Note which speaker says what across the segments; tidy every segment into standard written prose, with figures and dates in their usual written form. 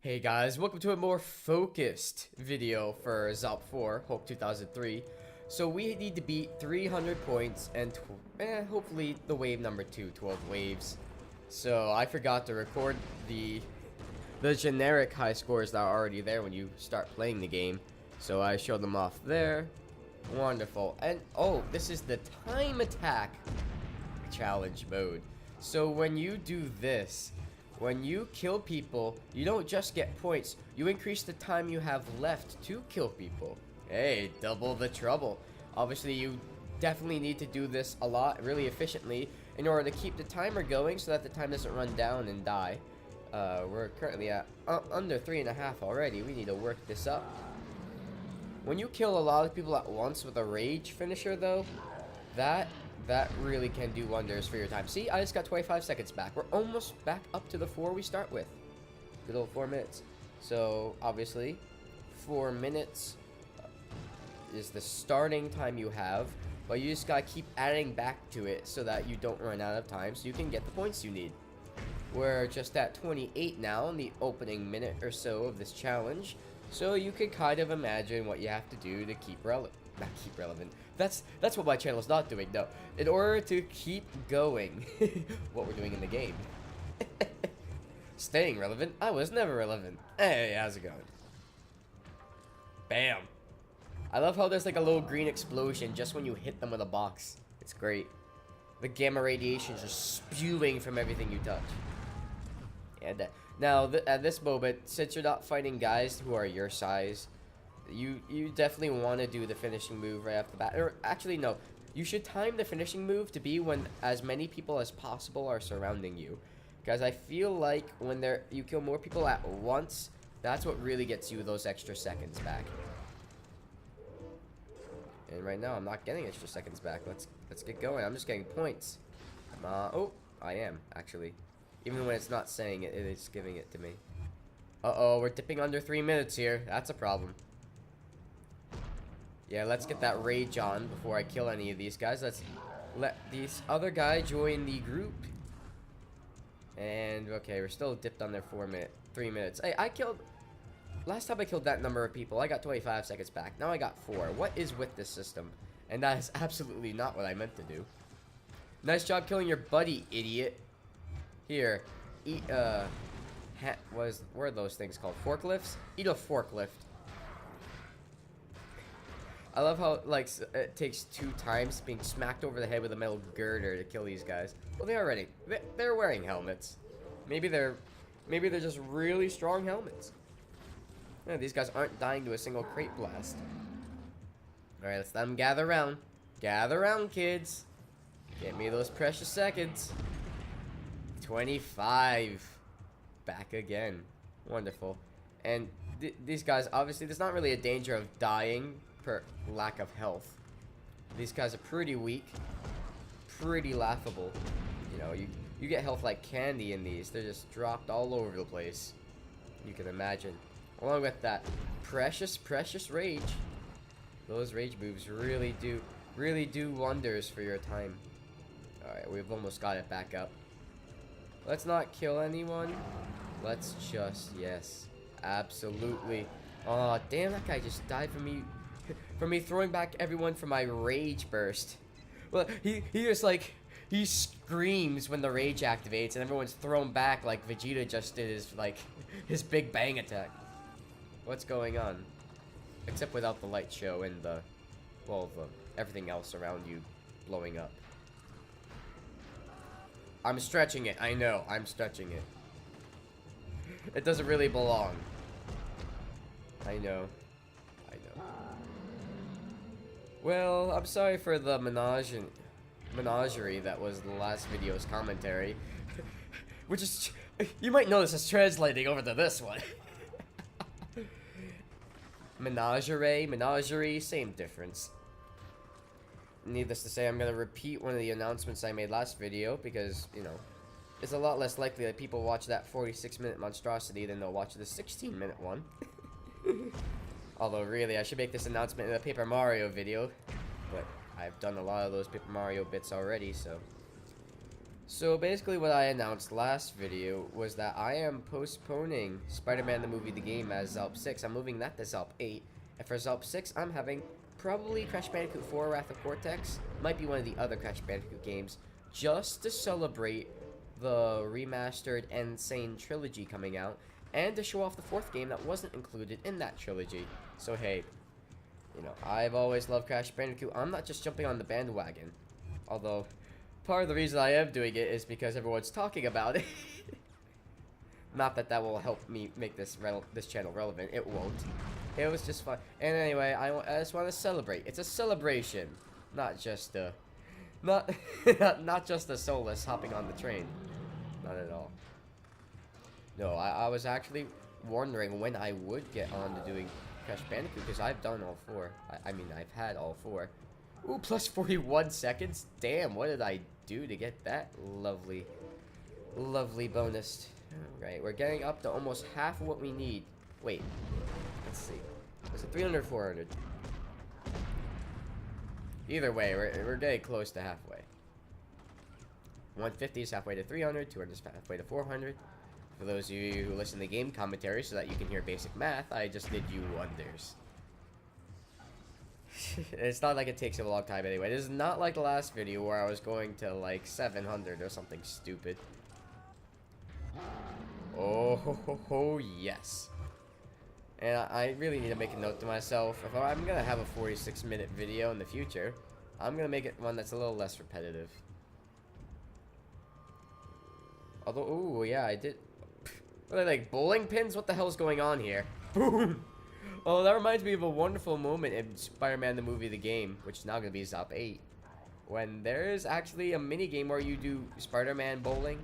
Speaker 1: Hey guys, welcome to a more focused video for ZALP 4, Hope 2003. So we need to beat 300 points and hopefully the wave number 2, 12 waves. So I forgot to record the generic high scores that are already there when you start playing the game. So I showed them off there. Wonderful. And oh, this is the time attack challenge mode. So when you do this, when you kill people, you don't just get points, you increase the time you have left to kill people. Hey, double the trouble. Obviously, you definitely need to do this a lot, really efficiently, in order to keep the timer going so that the time doesn't run down and die. We're currently at under 3.5 already. We need to work this up. When you kill a lot of people at once with a rage finisher, though, that really can do wonders for your time. See, I just got 25 seconds back. We're almost back up to the 4 we start with. Good old 4 minutes. So, obviously, 4 minutes is the starting time you have, but you just gotta keep adding back to it so that you don't run out of time so you can get the points you need. We're just at 28 now in the opening minute or so of this challenge, so you can kind of imagine what you have to do to keep relevant. Not keep relevant. That's what my channel is not doing, no. In order to keep going, what we're doing in the game. Staying relevant? I was never relevant. Hey, how's it going? Bam. I love how there's like a little green explosion just when you hit them with a box. It's great. The gamma radiation is just spewing from everything you touch. And now, at this moment, since you're not fighting guys who are your size, you definitely want to do the finishing move right off the bat. Or actually, no. You should time the finishing move to be when as many people as possible are surrounding you. Because I feel like when you kill more people at once, that's what really gets you those extra seconds back. And right now, I'm not getting extra seconds back. Let's get going. I'm just getting points. Oh, I am, actually. Even when it's not saying it, it is giving it to me. Uh-oh, we're dipping under 3 minutes here. That's a problem. Yeah, let's get that rage on before I kill any of these guys. Let's let this other guy join the group. And, okay, we're still dipped under 3 minutes. Hey, last time I killed that number of people, I got 25 seconds back. Now I got 4. What is with this system? And that is absolutely not what I meant to do. Nice job killing your buddy, idiot. Here, eat, what are those things called? Forklifts? Eat a forklift. I love how, like, it takes 2 times being smacked over the head with a metal girder to kill these guys. Well, they're wearing helmets. Maybe they're just really strong helmets. Yeah, these guys aren't dying to a single crate blast. Alright, let's let them gather around. Gather around, kids. Get me those precious seconds. 25. Back again. Wonderful. And these guys, obviously, there's not really a danger of dying per lack of health. These guys are pretty weak. Pretty laughable. You know, you get health like candy in these. They're just dropped all over the place. You can imagine. Along with that precious rage. Those rage moves really do wonders for your time. Alright, we've almost got it back up. Let's not kill anyone. Let's just, yes, absolutely. Oh, damn, that guy just died from me throwing back everyone from my rage burst. Well, he just like, he screams when the rage activates and everyone's thrown back like Vegeta just did his big bang attack. What's going on? Except without the light show and everything else around you blowing up. I'm stretching it. I know. I'm stretching it. It doesn't really belong. I know. Well, I'm sorry for the menagerie that was the last video's commentary. Which is... You might notice it's translating over to this one. Menagerie, same difference. Needless to say, I'm going to repeat one of the announcements I made last video because, you know, it's a lot less likely that people watch that 46-minute monstrosity than they'll watch the 16-minute one. Although, really, I should make this announcement in a Paper Mario video. But I've done a lot of those Paper Mario bits already, so... So basically what I announced last video was that I am postponing Spider-Man the movie the game as ZALP 6. I'm moving that to ZALP 8. And for ZALP 6, I'm having probably Crash Bandicoot 4 Wrath of Cortex. Might be one of the other Crash Bandicoot games. Just to celebrate the remastered Insane trilogy coming out. And to show off the 4th game that wasn't included in that trilogy. So hey, you know, I've always loved Crash Bandicoot. I'm not just jumping on the bandwagon. Although, part of the reason I am doing it is because everyone's talking about it. Not that that will help me make this channel relevant. It won't. It was just fun. And anyway, I just want to celebrate. It's a celebration, not just a, not just a soulless hopping on the train. Not at all. No, I was actually wondering when I would get on to doing Crash Bandicoot because I've done all 4. I mean, I've had all 4. Ooh, plus 41 seconds. Damn, what did I do to get that lovely, lovely bonus? Alright, we're getting up to almost half of what we need. Wait, let's see. Was it 300 or 400? Either way, we're getting close to halfway. 150 is halfway to 300, 200 is halfway to 400. For those of you who listen to game commentary so that you can hear basic math, I just did you wonders. It's not like it takes a long time anyway. This is not like the last video where I was going to like 700 or something stupid. Oh, yes. And I really need to make a note to myself. If I'm going to have a 46-minute video in the future, I'm going to make it one that's a little less repetitive. Although, ooh, yeah, I did. Are they like bowling pins? What the hell's going on here? Boom! Oh, that reminds me of a wonderful moment in Spider-Man the movie the game, which is now going to be ZALP 8. When there is actually a mini game where you do Spider-Man bowling.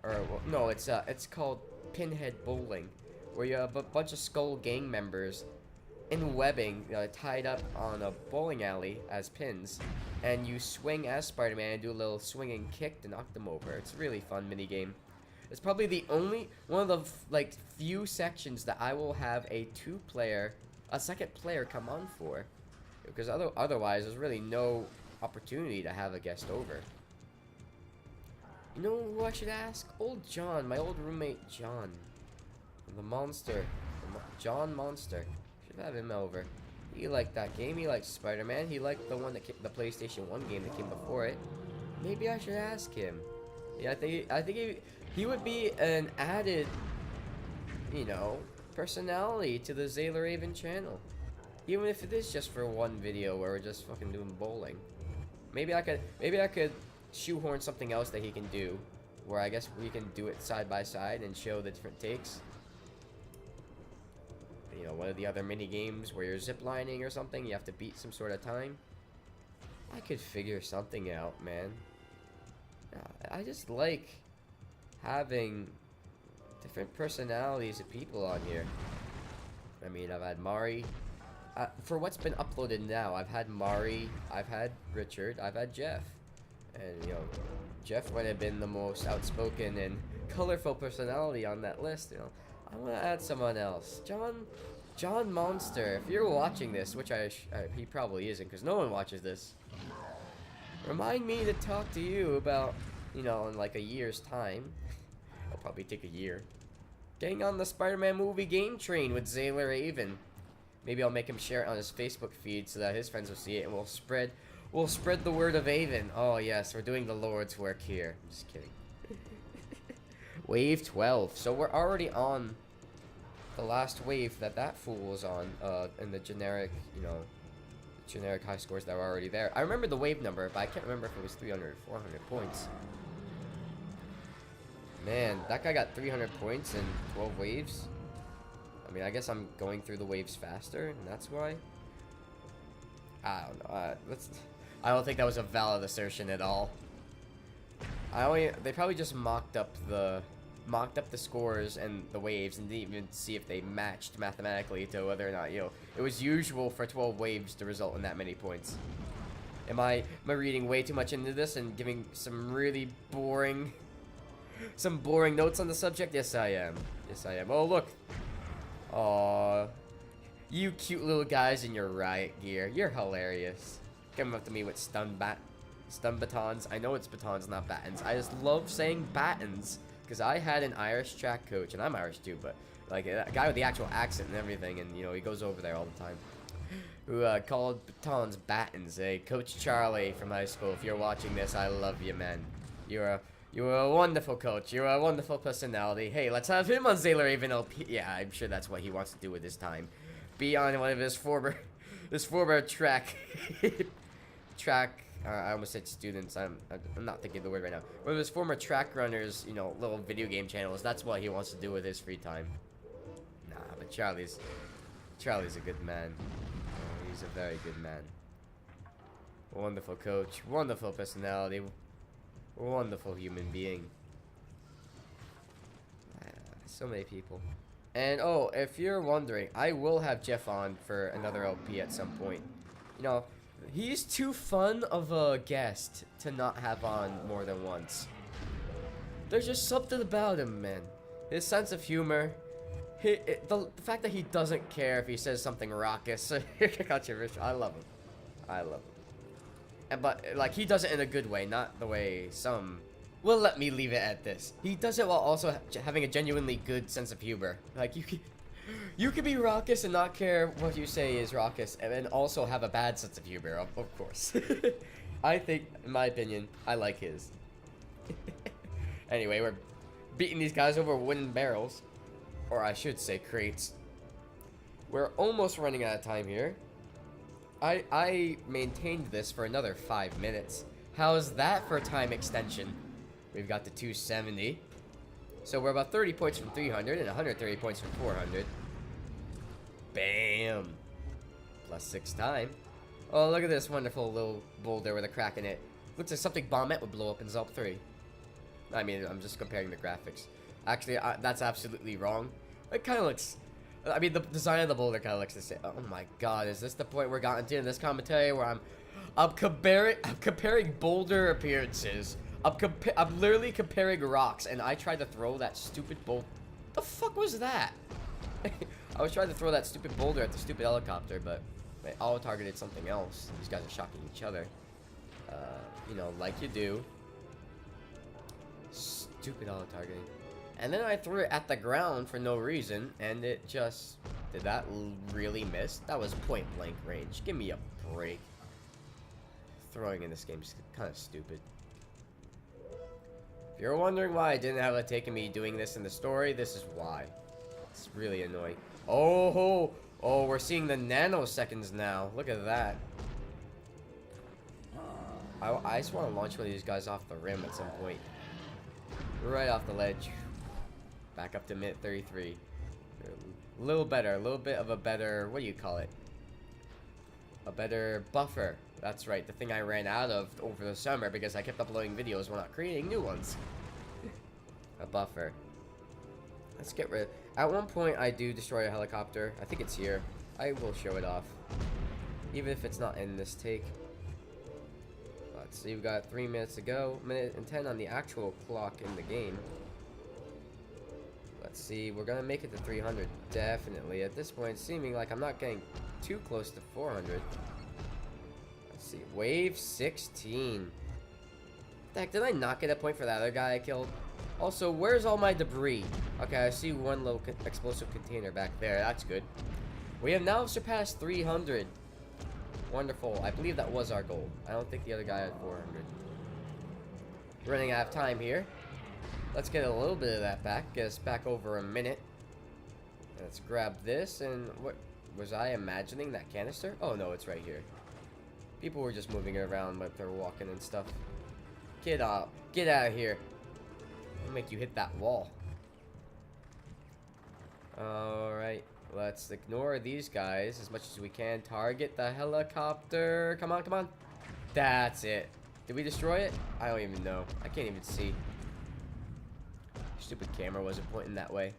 Speaker 1: Or, well, no, it's called Pinhead Bowling. Where you have a bunch of Skull gang members in webbing tied up on a bowling alley as pins. And you swing as Spider-Man and do a little swinging kick to knock them over. It's a really fun mini game. It's probably the only one of the like few sections that I will have a second player come on for, because otherwise there's really no opportunity to have a guest over. You know who I should ask? Old John, my old roommate John, the monster, John Monster. Should have him over. He liked that game. He liked Spider-Man. He liked the one that the PlayStation 1 game that came before it. Maybe I should ask him. Yeah, I think he would be an added, you know, personality to the Zaler Avon channel. Even if it is just for one video where we're just fucking doing bowling. Maybe I could shoehorn something else that he can do, where I guess we can do it side by side and show the different takes. You know, one of the other mini games where you're ziplining or something, you have to beat some sort of time. I could figure something out, man. I just like having different personalities of people on here. I mean, I've had Mari. For what's been uploaded now, I've had Mari, I've had Richard, I've had Jeff. And, you know, Jeff would have been the most outspoken and colorful personality on that list, you know. I want to add someone else. John Monster. If you're watching this, which he probably isn't, because no one watches this. Remind me to talk to you about, you know, in like a year's time. It'll probably take a year. Getting on the Spider-Man movie game train with Zaler Avon. Maybe I'll make him share it on his Facebook feed so that his friends will see it, and we'll spread the word of Avon. Oh yes, we're doing the Lord's work here. I'm just kidding. Wave 12. So we're already on the last wave that fool was on in the generic, you know, generic high scores that were already there. I remember the wave number, but I can't remember if it was 300 or 400 points. Man, that guy got 300 points in 12 waves. I mean, I guess I'm going through the waves faster, and that's why. I don't know. I don't think that was a valid assertion at all. They probably just mocked up the scores and the waves and didn't even see if they matched mathematically to whether or not, you know, it was usual for 12 waves to result in that many points. Am I reading way too much into this and giving some really boring notes on the subject? Yes, I am. Yes, I am. Oh, look. Aww. You cute little guys in your riot gear. You're hilarious. Coming up to me with stun bat. Stun batons. I know it's batons, not battens. I just love saying battens because I had an Irish track coach, and I'm Irish too, but like a guy with the actual accent and everything, and you know he goes over there all the time. Who called batons battens? Hey, Coach Charlie from high school. If you're watching this, I love you, man. You're a wonderful coach. You're a wonderful personality. Hey, let's have him on Zaler Avon LP. Yeah, I'm sure that's what he wants to do with his time. Be on one of his former track. I almost said students. I'm not thinking of the word right now. One of his former track runners, you know, little video game channels. That's what he wants to do with his free time. Nah, but Charlie's a good man. Oh, he's a very good man. Wonderful coach. Wonderful personality. Wonderful human being. So many people. And oh, if you're wondering, I will have Jeff on for another LP at some point. You know, he's too fun of a guest to not have on more than once. There's just something about him, man. His sense of humor. The fact that he doesn't care if he says something raucous. Controversial. I love him. I love him. But like he does it in a good way, not the way some. Well, let me leave it at this. He does it while also having a genuinely good sense of humor. Like you can be raucous and not care what you say is raucous, and then also have a bad sense of humor. Of course. I think, in my opinion, I like his. Anyway, we're beating these guys over wooden barrels, or I should say crates. We're almost running out of time here. I maintained this for another 5 minutes. How's that for time extension? We've got the 270. So we're about 30 points from 300 and 130 points from 400. Bam! Plus 6 time. Oh, look at this wonderful little boulder with a crack in it. Looks like something Bombette would blow up in ZALP 3. I mean, I'm just comparing the graphics. Actually, that's absolutely wrong. It kind of looks... I mean, the design of the boulder kind of looks the same. Oh my god, is this the point we're gotten to in this commentary where I'm comparing boulder appearances? I'm literally comparing rocks, and I tried to throw that stupid boulder. The fuck was that? I was trying to throw that stupid boulder at the stupid helicopter, but it auto-targeted something else. These guys are shocking each other. You know, like you do. Stupid auto-targeting. And then I threw it at the ground for no reason, and it just... Did that really miss? That was point-blank range. Give me a break. Throwing in this game is kind of stupid. If you're wondering why I didn't have it taken me doing this in the story, this is why. It's really annoying. Oh, we're seeing the nanoseconds now. Look at that. I just want to launch one of these guys off the rim at some point. Right off the ledge. Back up to minute 33. A little better. A little bit of a better... What do you call it? A better buffer. That's right. The thing I ran out of over the summer because I kept uploading videos while not creating new ones. A buffer. Let's get rid... At one point, I do destroy a helicopter. I think it's here. I will show it off. Even if it's not in this take. Let's see. We've got 3 minutes to go. Minute and 10 on the actual clock in the game. Let's see. We're going to make it to 300. Definitely. At this point, seeming like I'm not getting too close to 400. Let's see. Wave 16. The heck, did I not get a point for that other guy I killed? Also, where's all my debris? Okay, I see one little explosive container back there. That's good. We have now surpassed 300. Wonderful. I believe that was our goal. I don't think the other guy had 400. Running out of time here. Let's get a little bit of that back. Get us back over a minute. Let's grab this. And what was I imagining that canister? Oh no, it's right here. People were just moving it around but they're walking and stuff. Get out of here. I'll make you hit that wall. Alright, let's ignore these guys as much as we can. Target the helicopter. Come on. That's it. Did we destroy it? I don't even know. I can't even see. Stupid camera wasn't pointing that way.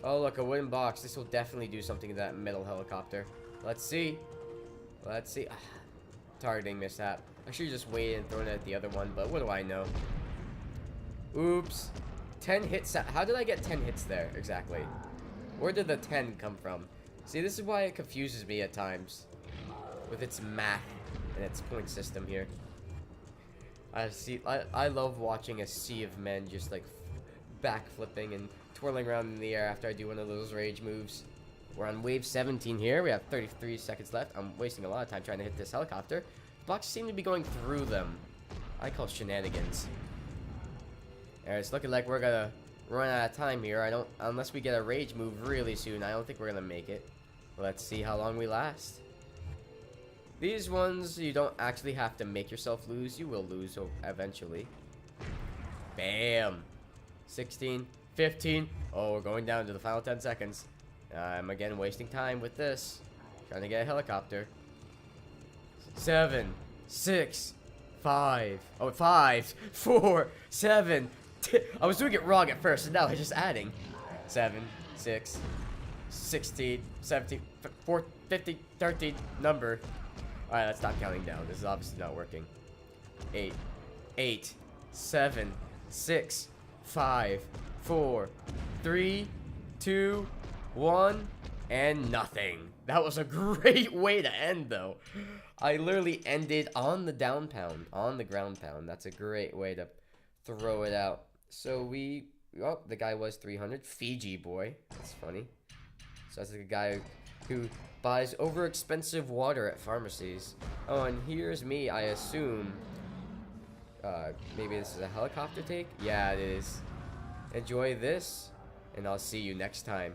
Speaker 1: Oh, look, a wooden box. This will definitely do something to that metal helicopter. Let's see. Targeting mishap. I should have just waited and thrown it at the other one, but what do I know? Oops. 10 hits. How did I get 10 hits there exactly? Where did the 10 come from? See, this is why it confuses me at times with its math and its point system here. I love watching a sea of men just like backflipping and twirling around in the air after I do one of those rage moves. We're on wave 17 here. We have 33 seconds left. I'm wasting a lot of time trying to hit this helicopter. Blocks seem to be going through them. I call shenanigans. Alright, it's looking like we're gonna run out of time here. Unless we get a rage move really soon, I don't think we're gonna make it. Let's see how long we last. These ones, you don't actually have to make yourself lose. You will lose eventually. Bam. 16, 15. Oh, we're going down to the final 10 seconds. I'm again wasting time with this. Trying to get a helicopter. 7, 6, 5. Oh, 5, 4, 7. I was doing it wrong at first, and now I'm just adding. 7, 6, 16, 17, 4, 15, 13. Number. Alright, let's stop counting down. This is obviously not working. 8, 7, 6, 5, 4, 3, 2, 1, and nothing. That was a great way to end, though. I literally ended on the down pound, on the ground pound. That's a great way to throw it out. So oh, the guy was 300. Fiji boy. That's funny. So that's a guy who buys over-expensive water at pharmacies. Oh, and here's me, I assume. Maybe this is a helicopter take? Yeah, it is. Enjoy this, and I'll see you next time.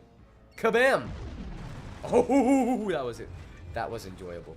Speaker 1: Kabam! Oh, that was it. That was enjoyable.